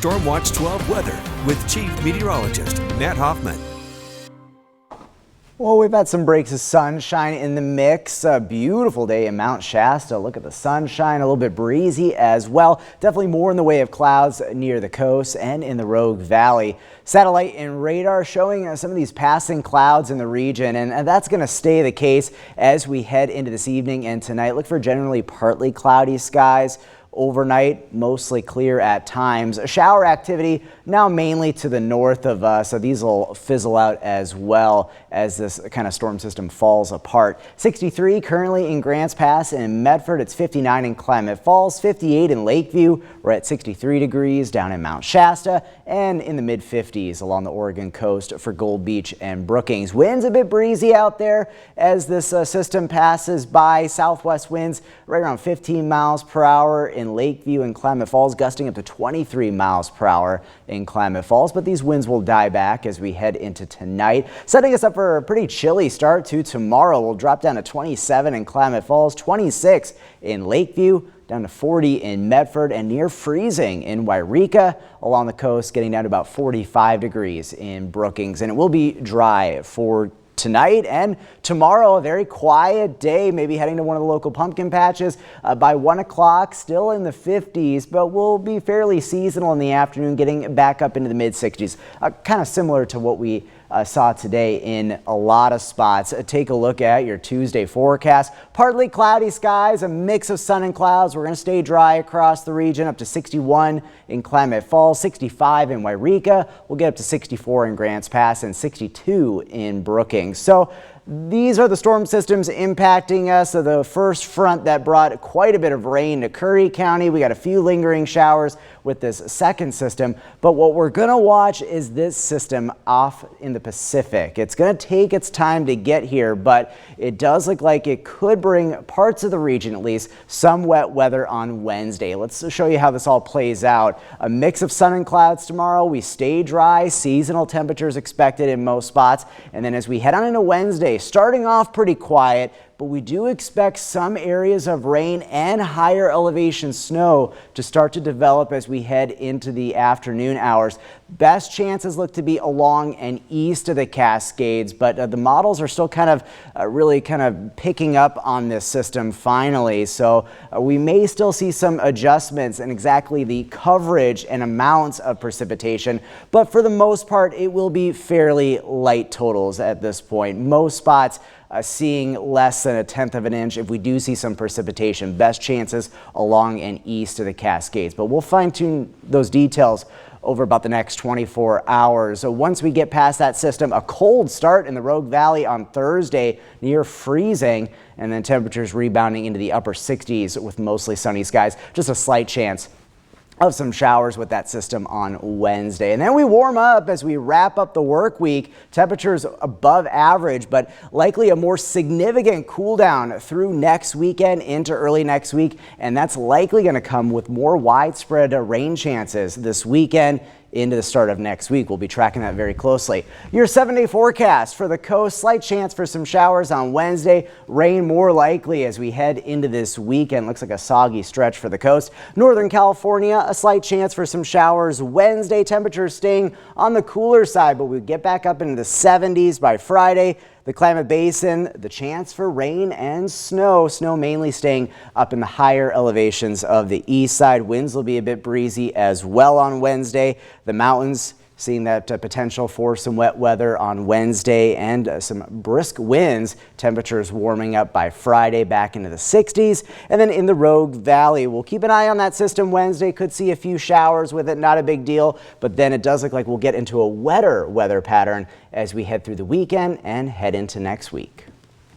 Storm Watch 12 weather with Chief Meteorologist Matt Hoffman. Well, we've had some breaks of sunshine in the mix. A beautiful day in Mount Shasta. Look at the sunshine, a little bit breezy as well. Definitely more in the way of clouds near the coast and in the Rogue Valley. Satellite and radar showing some of these passing clouds in the region, and that's going to stay the case as we head into this evening and tonight. Look for generally partly cloudy skies. Overnight, mostly clear at times. Shower activity now mainly to the north of us, so these will fizzle out as well as this kind of storm system falls apart. 63 currently in Grants Pass and Medford. It's 59 in Klamath Falls, 58 in Lakeview. We're at 63 degrees down in Mount Shasta and in the mid 50s along the Oregon coast for Gold Beach and Brookings. Winds a bit breezy out there as this system passes by. Southwest winds right around 15 miles per hour in Lakeview and Klamath Falls, gusting up to 23 miles per hour in Klamath Falls, but these winds will die back as we head into tonight, setting us up for a pretty chilly start to tomorrow. We'll drop down to 27 in Klamath Falls, 26 in Lakeview, down to 40 in Medford, and near freezing in Wairika. Along the coast, getting down to about 45 degrees in Brookings, and it will be dry for tonight and tomorrow. A very quiet day, maybe heading to one of the local pumpkin patches by 1 o'clock, still in the 50s, but will be fairly seasonal in the afternoon, getting back up into the mid 60s, kind of similar to what we saw today in a lot of spots. Take a look at your Tuesday forecast. Partly cloudy skies, a mix of sun and clouds. We're going to stay dry across the region, up to 61 in Klamath Falls, 65 in Wairika. We'll get up to 64 in Grants Pass and 62 in Brookings. So these are the storm systems impacting us. So the first front that brought quite a bit of rain to Curry County. We got a few lingering showers with this second system, but what we're going to watch is this system off in the Pacific. It's going to take its time to get here, but it does look like it could bring parts of the region, at least, some wet weather on Wednesday. Let's show you how this all plays out. A mix of sun and clouds tomorrow. We stay dry, seasonal temperatures expected in most spots, and then as we head on into Wednesday, starting off pretty quiet, but we do expect some areas of rain and higher elevation snow to start to develop as we head into the afternoon hours. Best chances look to be along and east of the Cascades, but the models are still kind of really picking up on this system finally. So we may still see some adjustments in exactly the coverage and amounts of precipitation, but for the most part, it will be fairly light totals at this point. Most spots seeing less than 1/10 of an inch. If we do see some precipitation, best chances along and east of the Cascades. But we'll fine tune those details over about the next 24 hours. So once we get past that system, a cold start in the Rogue Valley on Thursday, near freezing, and then temperatures rebounding into the upper 60s with mostly sunny skies. Just a slight chance of some showers with that system on Wednesday. And then we warm up as we wrap up the work week. Temperatures above average, but likely a more significant cool down through next weekend into early next week. And that's likely going to come with more widespread rain chances this weekend into the start of next week. We'll be tracking that very closely. Your 7-day forecast for the coast, slight chance for some showers on Wednesday, rain more likely as we head into this weekend. Looks like a soggy stretch for the coast. Northern California, a slight chance for some showers Wednesday. Temperatures staying on the cooler side, but we get back up into the 70s by Friday. The Klamath Basin, the chance for rain and snow. Snow mainly staying up in the higher elevations of the east side. Winds will be a bit breezy as well on Wednesday. The mountains seeing that potential for some wet weather on Wednesday and some brisk winds. Temperatures warming up by Friday back into the 60s. And then in the Rogue Valley, we'll keep an eye on that system Wednesday. Could see a few showers with it, not a big deal. But then it does look like we'll get into a wetter weather pattern as we head through the weekend and head into next week.